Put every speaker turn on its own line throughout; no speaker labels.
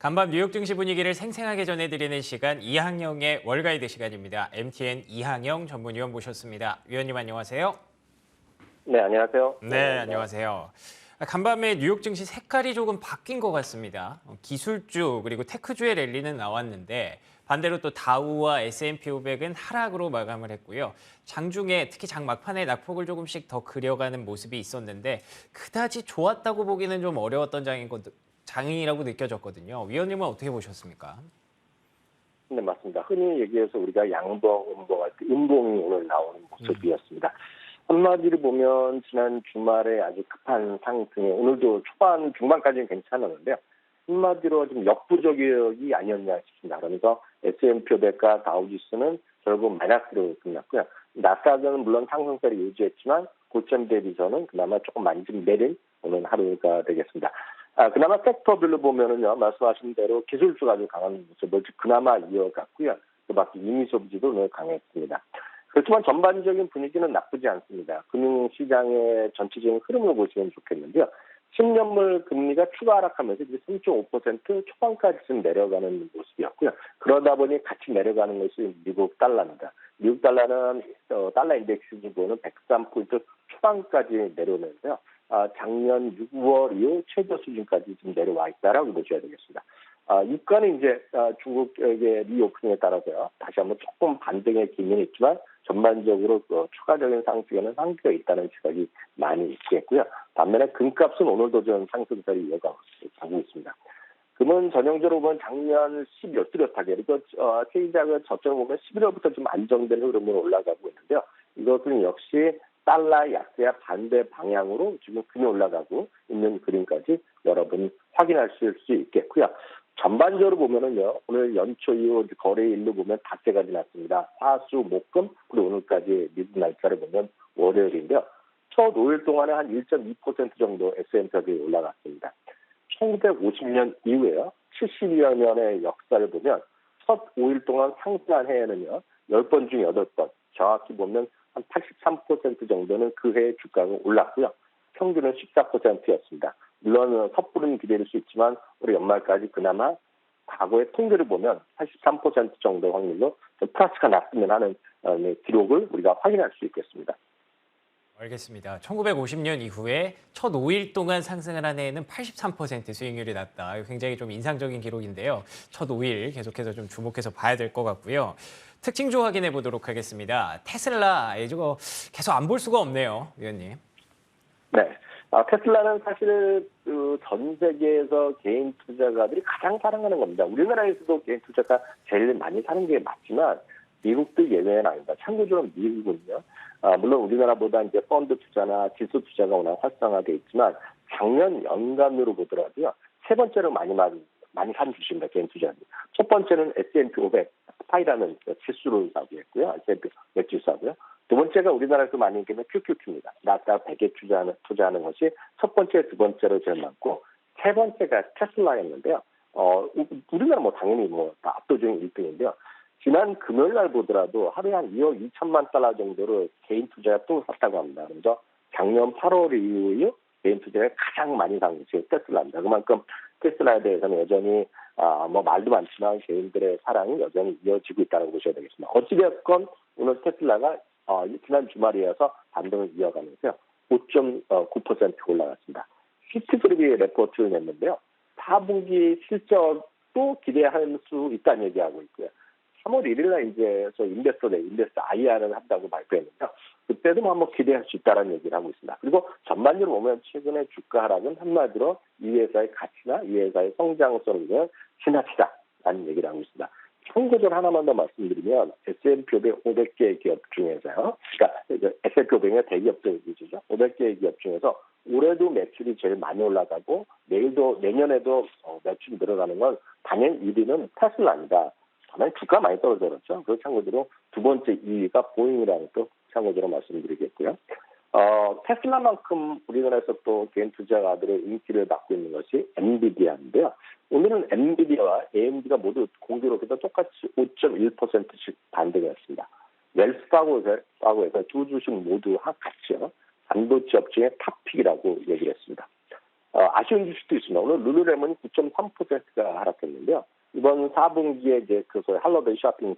간밤 뉴욕 증시 분위기를 생생하게 전해드리는 시간 이항영의 월가이드 시간입니다. MTN 이항영 전문위원 모셨습니다. 위원님 안녕하세요.
네, 안녕하세요.
네, 안녕하세요. 간밤에 뉴욕 증시 색깔이 조금 바뀐 것 같습니다. 기술주 그리고 테크주의 랠리는 나왔는데 반대로 또 다우와 S&P 500은 하락으로 마감을 했고요. 장중에 특히 장 막판에 낙폭을 조금씩 더 그려가는 모습이 있었는데 그다지 좋았다고 보기는 좀 어려웠던 장이라고 느껴졌거든요. 위원님은 어떻게 보셨습니까?
네, 맞습니다. 흔히 얘기해서 우리가 양봉, 음봉할 때 음봉이 오늘 나오는 모습이었습니다. 한마디로 보면 지난 주말에 아주 급한 상승에 오늘도 초반, 중반까지는 괜찮았는데요. 한마디로 좀 역부족이 아니었냐 싶습니다. 그러면서 S&P 500과 다우지수는 결국 마이너스로 끝났고요. 나스닥은 물론 상승세를 유지했지만 고점 대비서는 그나마 조금 많이 좀 내린 오늘 하루가 되겠습니다. 그나마 섹터별로 보면은요, 말씀하신 대로 기술주가 아주 강한 모습을 그나마 이어갔고요. 그 밖에 임의소비주도 오늘 강했습니다. 그렇지만 전반적인 분위기는 나쁘지 않습니다. 금융시장의 전체적인 흐름을 보시면 좋겠는데요. 10년물 금리가 추가 하락하면서 이제 3.5% 초반까지 좀 내려가는 모습이었고요. 그러다 보니 같이 내려가는 것이 미국 달러입니다. 미국 달러는 달러 인덱스 기준으로는 103포인트 초반까지 내려오면서요. 작년 6월 이후 최저 수준까지 좀 내려와 있다라고 보셔야 되겠습니다. 유가는 이제 중국의 리오프닝에 따라서요. 다시 한번 조금 반등의 기미는 있지만 전반적으로 추가적인 상승에는 한계가 있다는 시각이 많이 있겠고요. 반면에 금값은 오늘도 좀 상승세를 이어가고 있습니다. 금은 전형적으로 보면 작년 12월 뚜렷하게 그리고 세계자금 저점을 보면 11월부터 좀 안정된 흐름으로 올라가고 있는데요. 이것은 역시 달러 약세와 반대 방향으로 지금 금이 올라가고 있는 그림까지 여러분 확인하실 수 있겠고요. 전반적으로 보면은요, 오늘 연초 이후 거래일로 보면 닷새가 지났습니다. 화수, 목금, 그리고 오늘까지 미국 날짜를 보면 월요일인데요. 첫 5일 동안에 한 1.2% 정도 S&P가 올라갔습니다. 1950년 이후에요, 70여 년의 역사를 보면 첫 5일 동안 상승한 해에는요, 10번 중 8번, 정확히 보면 한 83% 정도는 그 해의 주가가 올랐고요. 평균은 14%였습니다. 물론 섣부른 기대일 수 있지만 우리 연말까지 그나마 과거의 통계를 보면 83% 정도 확률로 플러스가 났으면 하는 기록을 우리가 확인할 수 있겠습니다.
알겠습니다. 1950년 이후에 첫 5일 동안 상승을 한 해에는 83% 수익률이 났다. 굉장히 좀 인상적인 기록인데요. 첫 5일 계속해서 좀 주목해서 봐야 될 것 같고요. 특징주 확인해 보도록 하겠습니다. 테슬라, 이거 계속 안 볼 수가 없네요, 위원님.
네. 테슬라는 사실 전 세계에서 개인 투자가들이 가장 사랑하는 겁니다. 우리나라에서도 개인 투자가 제일 많이 사는 게 맞지만 미국도 예외는 아닙니다. 참고적으로 미국은요. 물론 우리나라보다 이제 펀드 투자나 지수 투자가 워낙 활성화돼 있지만 작년 연간으로 보더라도요. 세 번째로 많이 산 주식입니다. 개인 투자는. 첫 번째는 S&P 500 스파이라는 지수를 사고 있고요. S&P 500 지수 사고요. 두 번째가 우리나라에서 많이 있는 QQQ입니다. 나스닥 100에 투자하는 것이 첫 번째, 두 번째로 제일 많고 세 번째가 테슬라였는데요. 우리나라 당연히 다 압도적인 1등인데요. 지난 금요일 날 보더라도 하루에 한 2억 2천만 달러 정도로 개인 투자가 또 샀다고 합니다. 그래서 작년 8월 이후 개인 투자가 가장 많이 산 것이 테슬라입니다. 그만큼 테슬라에 대해서는 여전히 말도 많지만 개인들의 사랑이 여전히 이어지고 있다고 보셔야 되겠습니다. 어찌됐건 오늘 테슬라가 지난 주말이어서 반등을 이어가면서요. 5.9% 올라갔습니다. 시티그룹이 레포트를 냈는데요. 4분기 실적도 기대할 수 있다는 얘기하고 있고요. 3월 1일 날 이제 인베스터 IR을 한다고 발표했는데요. 그때도 한번 기대할 수 있다는 얘기를 하고 있습니다. 그리고 전반적으로 보면 최근의 주가 하락은 한마디로 이 회사의 가치나 이 회사의 성장성을 지나치다라는 얘기를 하고 있습니다. 참고적으로 하나만 더 말씀드리면 S&P 500개 기업 중에서요. 그러니까 S&P 500의 대기업들 위주죠. 500개 기업 중에서 올해도 매출이 제일 많이 올라가고 내년에도 매출이 늘어가는 건 당연 1위는 테슬라입니다. 다만 주가 많이 떨어졌죠. 그 참고적으로 두 번째 2위가 보잉이라는 또 참고적으로 말씀드리겠고요. 테슬라만큼 우리나라에서 또 개인 투자가들의 인기를 받고 있는 것이 엔비디아인데요. 오늘은 엔비디아와 AMD가 모두 공교롭게도 똑같이 5.1%씩 반등했습니다. 웰스파고에서 두 주식 모두 같이요. 반도체 업종의 탑픽이라고 얘기를 했습니다. 아쉬운 주식도 있습니다. 오늘 룰루레몬이 9.3%가 하락했는데요. 이번 4분기에 이제 그 소위 할로데이 쇼핑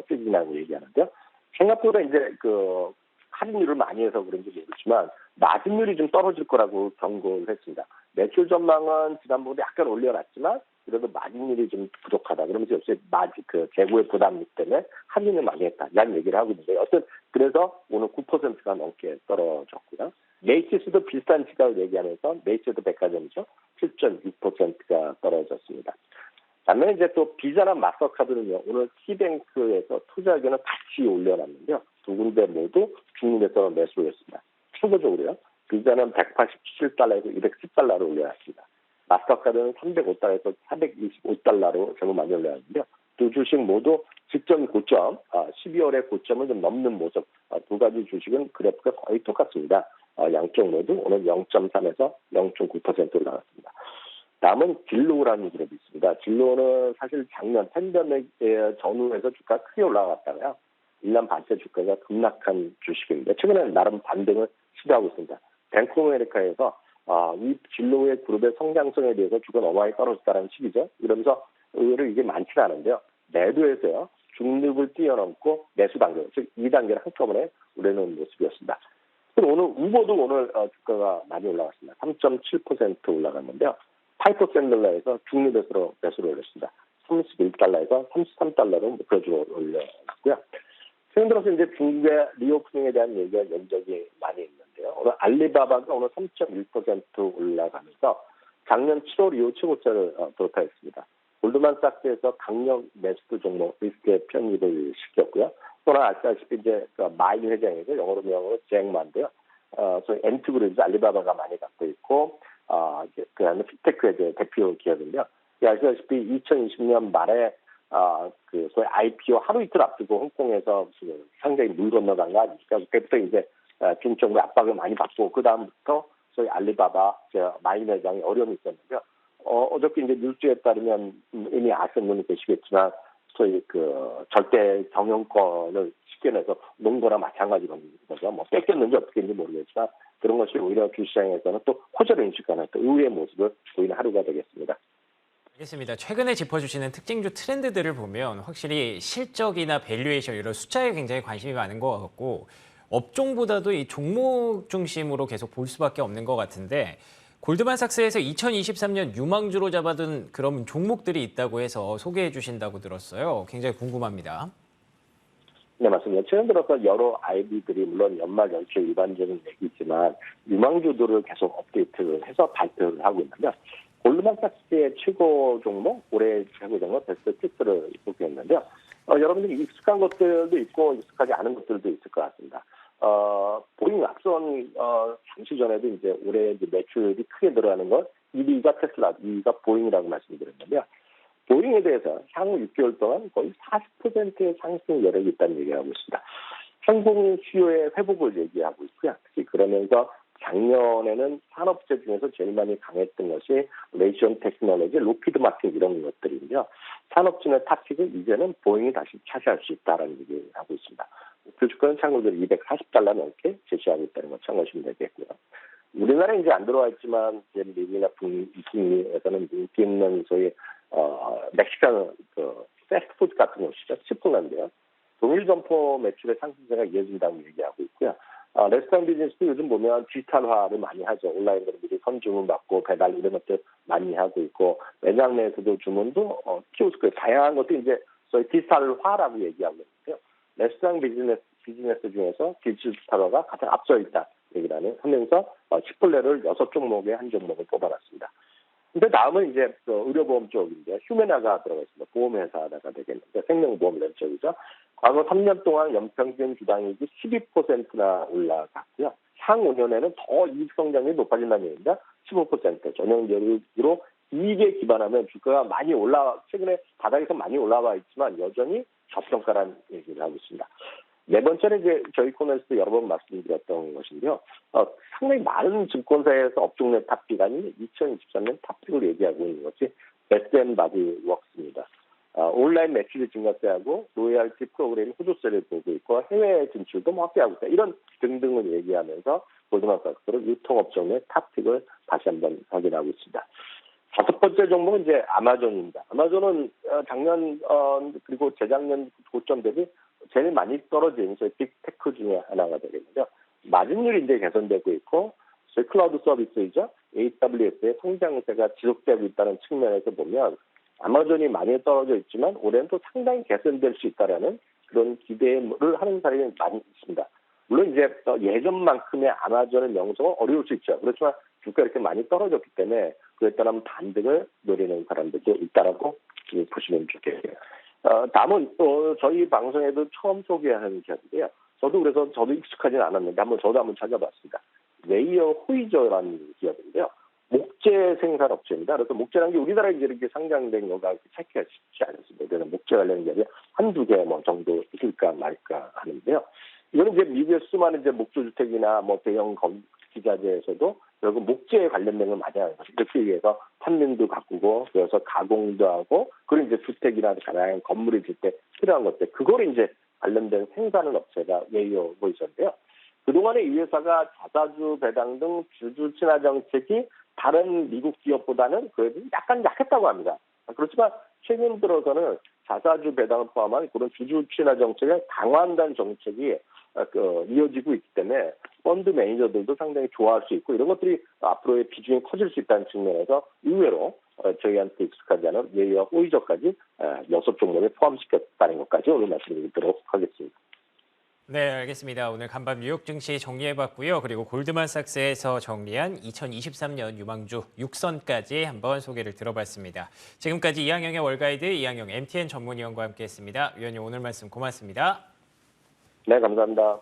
시즌이라고 얘기하는데요. 생각보다 이제 그 할인율을 많이 해서 그런지 모르지만 마진율이 좀 떨어질 거라고 경고를 했습니다. 매출 전망은 지난번에 약간 올려놨지만 그래도 마진율이 좀 부족하다. 그러면서 역시 그 재고의 부담 때문에 할인을 많이 했다. 이런 얘기를 하고 있는데 어쨌든 그래서 오늘 9%가 넘게 떨어졌고요. 메이티스도 비슷한 시각을 얘기하면서 메이티스도 백화점이죠. 7.6%가 떨어졌습니다. 반면에 이제 또 비자나 마스터카드는요. 오늘 키뱅크에서 투자 의견을 같이 올려놨는데요. 두 군데 모두 중립에서 매수를 했습니다. 추가적으로요. 비자는 187달러에서 210달러로 올려놨습니다. 마스터카드는 305달러에서 425달러로 정말 많이 올려놨는데요. 두 주식 모두 직전 고점, 12월의 고점을 좀 넘는 모습, 두 가지 주식은 그래프가 거의 똑같습니다. 양쪽 모두 오늘 0.3에서 0.9% 올라갔습니다. 다음은 진로라는 그룹이 있습니다. 진로는 사실 작년 팬데믹 전후에서 주가가 크게 올라갔다가요. 1년 반째 주가가 급락한 주식입니다. 최근에 나름 반등을 시도하고 있습니다. 뱅크 오브 아메리카에서 이 진로의 그룹의 성장성에 대해서 주가가 너무 많이 떨어졌다는 식이죠. 이러면서 의외로 이게 많지는 않은데요. 매도해서요. 중립을 뛰어넘고 매수 단계, 즉 2단계를 한꺼번에 올려놓은 모습이었습니다. 오늘 우버도 오늘 주가가 많이 올라갔습니다. 3.7% 올라갔는데요. 파이터 샌들러에서 중립에서 매수를 올렸습니다. 31달러에서 33달러로 목표주로 올려놨고요. 최근 들어서 이제 중국의 리오프닝에 대한 얘기가 여기저기 많이 있는데요. 오늘 알리바바가 오늘 3.1% 올라가면서 작년 7월 이후 최고점을 돌파했습니다. 골드만삭스에서 강력 매수 종목 리스크에 편입을 시켰고요. 또한 아시다시피 이제 마인 회장이죠. 영어로 명으로 잭마인데요. 저희 엔트그룹에서 알리바바가 많이 갖고 있고, 그 다음에 픽테크의 대표 기업인데요. 아시다시피 2020년 말에 그 소위 IPO 하루 이틀 앞두고 홍콩에서 상당히 물 건너간 거 아닙니까? 그때부터 이제 중국 정부의 압박을 많이 받고 그 다음부터 소위 알리바바 마인 회장이 어려움이 있었는데요. 어저께 이제 뉴스에 따르면 이미 아시는 분이 계시겠지만 소위 그 절대 경영권을 쉽게 내서 놓은 거나 마찬가지로 거죠. 뭐 뺏겼는지 어떻게 했는지 모르겠지만 그런 것이 오히려 주시장에서는 또 호재를 인식하는 또 의외의 모습을 보이는 하루가 되겠습니다.
알겠습니다. 최근에 짚어주시는 특징주 트렌드들을 보면 확실히 실적이나 밸류에이션 이런 숫자에 굉장히 관심이 많은 것 같고 업종보다도 이 종목 중심으로 계속 볼 수밖에 없는 것 같은데 골드만삭스에서 2023년 유망주로 잡아둔 그런 종목들이 있다고 해서 소개해 주신다고 들었어요. 굉장히 궁금합니다.
네, 맞습니다. 최근 들어서 여러 IB들이 물론 연말 연초 일반적인 얘기지만 유망주들을 계속 업데이트를 해서 발표를 하고 있는데 골드만삭스의 최고 종목, 올해 최고 종목 베스트 6를 소개했는데요. 여러분들이 익숙한 것들도 있고 익숙하지 않은 것들도 있을 것 같습니다. 보잉 앞선 잠시 전에도 이제 올해 이제 매출이 크게 늘어나는 건 1위가 테슬라, 2위가 보잉이라고 말씀드렸는데요. 보잉에 대해서 향후 6개월 동안 거의 40%의 상승 여력이 있다는 얘기를 하고 있습니다. 항공 수요의 회복을 얘기하고 있고요. 특히 그러면서 작년에는 산업재 중에서 제일 많이 강했던 것이 레이션 테크놀로지, 로키드 마틴 이런 것들인데요. 산업진의 탑픽을 이제는 보잉이 다시 차지할 수 있다는 얘기를 하고 있습니다. 그 주가는 참고로 240달러 넘게 제시하고 있다는 거 참고하시면 되겠고요. 우리나라에 이제 안 들어와 있지만 이제 미국이나 북미에서는 인기 있는 소위 멕시칸 그 패스트푸드 같은 것이죠. 치폴라인데요. 동일 점포 매출의 상승세가 이어진다고 얘기하고 있고요. 레스토랑 비즈니스도 요즘 보면 디지털화를 많이 하죠. 온라인으로 미리 선주문 받고 배달 이런 것들 많이 하고 있고 매장 내에서도 주문도 키오스크 다양한 것도 이제 저희 디지털화라고 얘기하고 있는데요. 레스토랑 비즈니스 중에서 디지털화가 가장 앞서 있다 얘기를 하면서 치폴레를 6종목의 한 종목을 뽑아놨습니다. 근데 다음은 이제 의료보험 쪽인데 휴메나가 들어가 있습니다. 보험회사가 되겠는데 생명보험 이런 쪽이죠. 과거 3년 동안 연평균 주당이익이 12%나 올라갔고요. 향후 5년에는 더 이익 성장률이 높아진다는 얘기입니다. 15% 전형적으로 이익에 기반하면 주가가 많이 최근에 바닥에서 많이 올라와 있지만 여전히 저평가라는 얘기를 하고 있습니다. 네 번째는 이제 저희 코너에서도 여러 번 말씀드렸던 것인데요. 상당히 많은 증권사에서 업종 내 탑픽 아닌 2023년 탑픽을 얘기하고 있는 것이 베스트앤바디웍스입니다. 온라인 매출이 증가세하고 로열티 프로그램 호조세를 보고 있고 해외 진출도 뭐 확대하고 있다. 이런 등등을 얘기하면서 골드만삭스로 유통업종 의 탑픽을 다시 한번 확인하고 있습니다. 다섯 번째 종목은 이제 아마존입니다. 아마존은 작년 그리고 재작년 고점 대비 제일 많이 떨어진 저희 빅테크 중에 하나가 되겠는데요. 마진율이 이제 개선되고 있고 저희 클라우드 서비스이죠. AWS의 성장세가 지속되고 있다는 측면에서 보면 아마존이 많이 떨어져 있지만 올해는 또 상당히 개선될 수 있다라는 그런 기대를 하는 사람이 많이 있습니다. 물론 이제 예전만큼의 아마존의 명성은 어려울 수 있죠. 그렇지만 주가가 이렇게 많이 떨어졌기 때문에 그에 따른 반등을 노리는 사람들도 있다라고 보시면 좋겠어요. 다음은 저희 방송에도 처음 소개하는 기업인데요. 저도 익숙하지는 않았는데 저도 한번 찾아봤습니다. 웨이어 호이저라는 기업인데요. 목재 생산 업체입니다. 그래서 목재라는 게 우리나라에 이렇게 상장된 거가 찾기가 쉽지 않습니다. 그래서 목재 관련 기업이 한두 개 정도 있을까 말까 하는데요. 이거는 이제 미국의 수많은 이제 목조주택이나 대형 기자재에서도 결국 목재에 관련된 걸 많이 하는 거죠. 그렇게 위해서 판면도 바꾸고, 그래서 가공도 하고, 그리고 이제 주택이나 다양한 건물을 짓을 때 필요한 것들, 그거를 이제 관련된 생산을 업체가 웨이어 보이셨는데요. 그동안에 이 회사가 자사주 배당 등 주주 친화 정책이 다른 미국 기업보다는 그래도 약간 약했다고 합니다. 그렇지만 최근 들어서는 자사주 배당을 포함한 그런 주주 친화 정책을 강화한다는 정책이 이어지고 있기 때문에 펀드 매니저들도 상당히 좋아할 수 있고 이런 것들이 앞으로의 비중이 커질 수 있다는 측면에서 의외로 저희한테 익숙하지 않은 웨이어 호이저까지 6종목에 포함시켰다는 것까지 오늘 말씀드리도록 하겠습니다.
네, 알겠습니다. 오늘 간밤 뉴욕 증시 정리해봤고요. 그리고 골드만삭스에서 정리한 2023년 유망주 6선까지 한번 소개를 들어봤습니다. 지금까지 이항영의 월가이드 이항영 MTN 전문위원과 함께했습니다. 위원님 오늘 말씀 고맙습니다.
네, 감사합니다.